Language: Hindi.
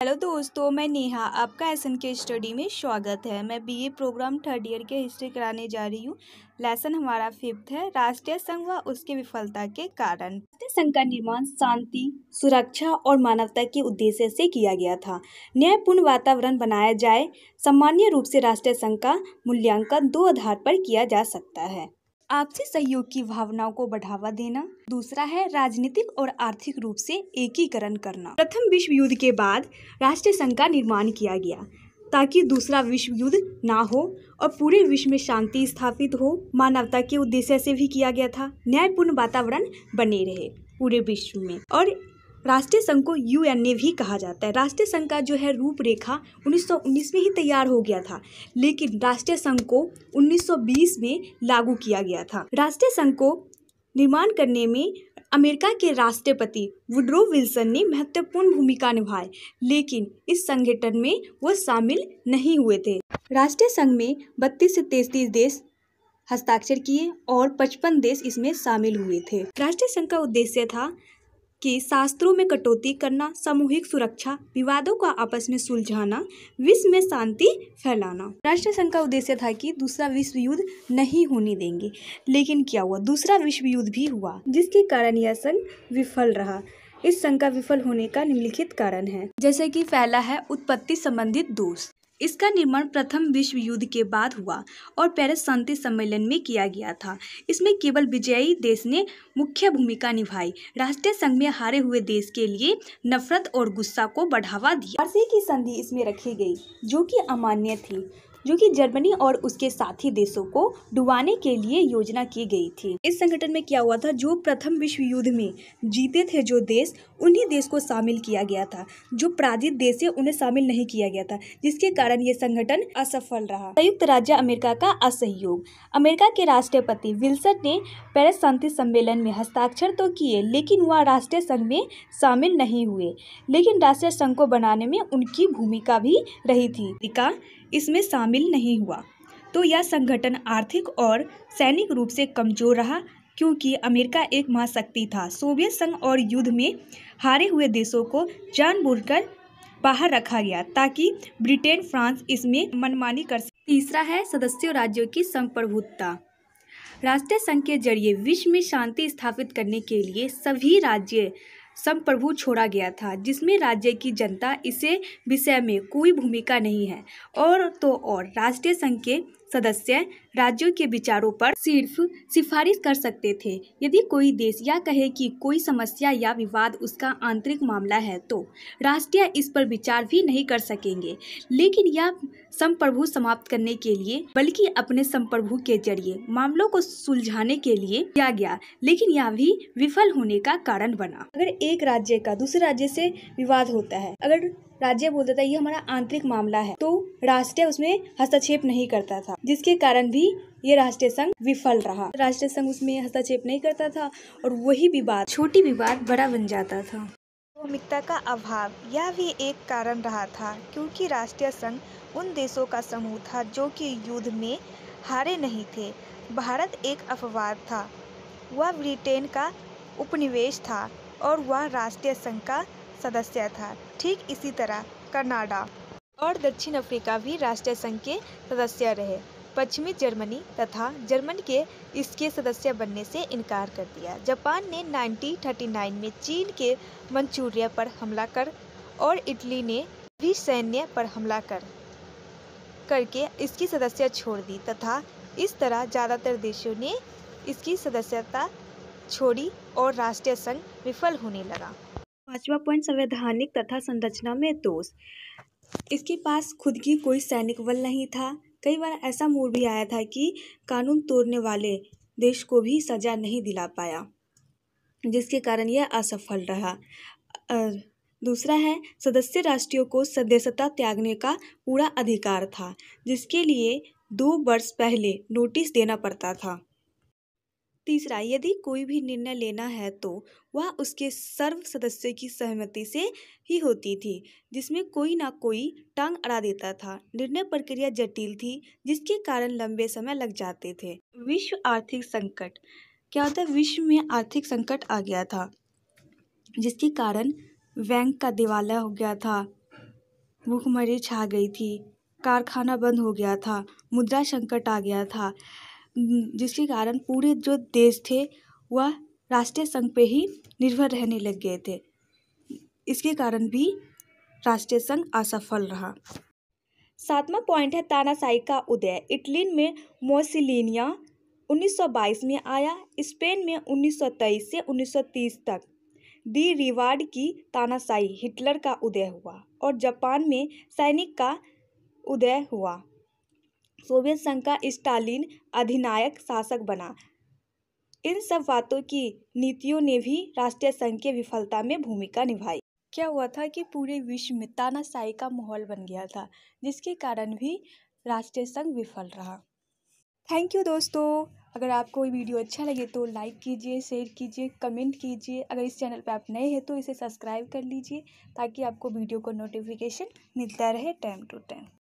हेलो दोस्तों, मैं नेहा। आपका एसएनके स्टडी में स्वागत है। मैं बीए प्रोग्राम थर्ड ईयर के हिस्ट्री कराने जा रही हूँ। लेसन हमारा 5th है, राष्ट्रीय संघ व उसकी विफलता के कारण। राष्ट्रीय संघ का निर्माण शांति, सुरक्षा और मानवता के उद्देश्य से किया गया था। न्यायपूर्ण वातावरण बनाया जाए। सामान्य रूप से राष्ट्रीय संघ का मूल्यांकन 2 आधार पर किया जा सकता है। आपसी सहयोग की भावनाओं को बढ़ावा देना। दूसरा है राजनीतिक और आर्थिक रूप से एकीकरण करना। प्रथम विश्व युद्ध के बाद राष्ट्रीय संघ का निर्माण किया गया ताकि दूसरा विश्व युद्ध ना हो और पूरे विश्व में शांति स्थापित हो। मानवता के उद्देश्य से भी किया गया था। न्यायपूर्ण वातावरण बने रहे पूरे विश्व में। और राष्ट्रीय संघ को यूएनए भी कहा जाता है। राष्ट्रीय संघ का जो है रूपरेखा 1919 में ही तैयार हो गया था, लेकिन राष्ट्रीय संघ को 1920 में लागू किया गया था। राष्ट्रीय संघ को निर्माण करने में अमेरिका के राष्ट्रपति वुडरो विल्सन ने महत्वपूर्ण भूमिका निभाई, लेकिन इस संगठन में वो शामिल नहीं हुए थे। राष्ट्रीय संघ में 32 से 33 देश हस्ताक्षर किए और 55 देश इसमें शामिल हुए थे। राष्ट्रीय संघ का उद्देश्य था कि शास्त्रों में कटौती करना, सामूहिक सुरक्षा, विवादों को आपस में सुलझाना, विश्व में शांति फैलाना। राष्ट्रीय संघ का उद्देश्य था कि दूसरा विश्व युद्ध नहीं होने देंगे, लेकिन क्या हुआ? दूसरा विश्व युद्ध भी हुआ, जिसके कारण यह संघ विफल रहा। इस संघ का विफल होने का निम्नलिखित कारण है। जैसे कि पहला है उत्पत्ति संबंधित दोष। इसका निर्माण प्रथम विश्व युद्ध के बाद हुआ और पेरिस शांति सम्मेलन में किया गया था। इसमें केवल विजयी देश ने मुख्य भूमिका निभाई। राष्ट्रीय संघ में हारे हुए देश के लिए नफरत और गुस्सा को बढ़ावा दिया। वार्षिक की संधि इसमें रखी गई, जो कि अमान्य थी, जो कि जर्मनी और उसके साथी देशों को डुबाने के लिए योजना की गई थी। इस संगठन में क्या हुआ था? जो प्रथम विश्व युद्ध में जीते थे जो देश, उन्हीं देश को शामिल किया गया था। जो पराजित देश है उन्हें शामिल नहीं किया गया था, जिसके कारण ये संगठन असफल रहा। संयुक्त राज्य अमेरिका का असहयोग। अमेरिका के राष्ट्रपति विल्सन ने पेरिस शांति सम्मेलन में हस्ताक्षर तो किए, लेकिन वह राष्ट्रीय संघ में शामिल नहीं हुए। लेकिन राष्ट्रीय संघ को बनाने में उनकी भूमिका भी रही थी। इसमें शामिल नहीं हुआ तो यह संगठन आर्थिक और सैनिक रूप से कमजोर रहा, क्योंकि अमेरिका एक महाशक्ति था। सोवियत संघ और युद्ध में हारे हुए देशों को जानबूझकर बाहर रखा गया ताकि ब्रिटेन, फ्रांस इसमें मनमानी कर सके। तीसरा है सदस्य राज्यों की संप्रभुता। राष्ट्रीय संघ के जरिए विश्व में शांति स्थापित करने के लिए सभी राज्य संप्रभु छोड़ा गया था, जिसमें राज्य की जनता इसे विषय में कोई भूमिका नहीं है। और राष्ट्रीय संघ के सदस्य राज्यों के विचारों पर सिर्फ सिफारिश कर सकते थे। यदि कोई देश यह कहे कि कोई समस्या या विवाद उसका आंतरिक मामला है, तो राष्ट्रीय इस पर विचार भी नहीं कर सकेंगे। लेकिन यह संप्रभु समाप्त करने के लिए, बल्कि अपने संप्रभु के जरिए मामलों को सुलझाने के लिए किया गया, लेकिन यह भी विफल होने का कारण बना। अगर एक राज्य का दूसरे राज्य से विवाद होता है, अगर राज्य बोल देता है ये हमारा आंतरिक मामला है, तो राष्ट्रीय उसमें हस्तक्षेप नहीं करता था, जिसके कारण भी ये राष्ट्रीय संघ विफल रहा। राष्ट्रीय संघ उसमें हस्तक्षेप नहीं करता था और वही विवाद, छोटी विवाद बड़ा बन जाता था। सार्वभौमिकता का अभाव, यह भी एक कारण रहा था, क्योंकि राष्ट्रीय संघ उन देशों का समूह था जो कि युद्ध में हारे नहीं थे। भारत एक अपवाद था, वह ब्रिटेन का उपनिवेश था और वह राष्ट्रीय संघ का सदस्य था। ठीक इसी तरह कनाडा और दक्षिण अफ्रीका भी राष्ट्रीय संघ के सदस्य रहे। पश्चिमी जर्मनी तथा जर्मन के इसके सदस्य बनने से इनकार कर दिया। जापान ने 1939 में चीन के मंचूरिया पर हमला कर और इटली ने भी सैन्य पर हमला करके इसकी सदस्यता छोड़ दी तथा इस तरह ज़्यादातर देशों ने इसकी सदस्यता छोड़ी और राष्ट्रीय संघ विफल होने लगा। 5वां पॉइंट, संवैधानिक तथा संरचना में दोष। इसके पास खुद की कोई सैनिक बल नहीं था। कई बार ऐसा मोड़ भी आया था कि कानून तोड़ने वाले देश को भी सजा नहीं दिला पाया, जिसके कारण यह असफल रहा। दूसरा है सदस्य राष्ट्रों को सदस्यता त्यागने का पूरा अधिकार था, जिसके लिए 2 वर्ष पहले नोटिस देना पड़ता था। तीसरा, यदि कोई भी निर्णय लेना है तो वह उसके सर्व सदस्यों की सहमति से ही होती थी, जिसमें कोई ना कोई टांग अड़ा देता था। निर्णय प्रक्रिया जटिल थी, जिसके कारण लंबे समय लग जाते थे। विश्व आर्थिक संकट, क्या होता है? विश्व में आर्थिक संकट आ गया था, जिसके कारण बैंक का दिवालिया हो गया था, भूखमरी छा गई थी, कारखाना बंद हो गया था, मुद्रा संकट आ गया था, जिसके कारण पूरे जो देश थे वह राष्ट्रीय संघ पे ही निर्भर रहने लग गए थे। इसके कारण भी राष्ट्रीय संघ असफल रहा। 7वां पॉइंट है तानाशाही का उदय। इटली में मोसिलिनिया 1922 में आया, स्पेन में 1923 से 1930 तक दी रिवार्ड की तानाशाही हिटलर का उदय हुआ और जापान में सैनिक का उदय हुआ। सोवियत संघ का स्टालिन अधिनायक शासक बना। इन सब बातों की नीतियों ने भी राष्ट्रीय संघ की विफलता में भूमिका निभाई। क्या हुआ था कि पूरे विश्व में तानाशाही का माहौल बन गया था, जिसके कारण भी राष्ट्रीय संघ विफल रहा। थैंक यू दोस्तों। अगर आपको ये वीडियो अच्छा लगे तो लाइक कीजिए, शेयर कीजिए, कमेंट कीजिए। अगर इस चैनल पर आप नए हैं तो इसे सब्सक्राइब कर लीजिए ताकि आपको वीडियो को नोटिफिकेशन मिलता रहे टाइम टू टाइम।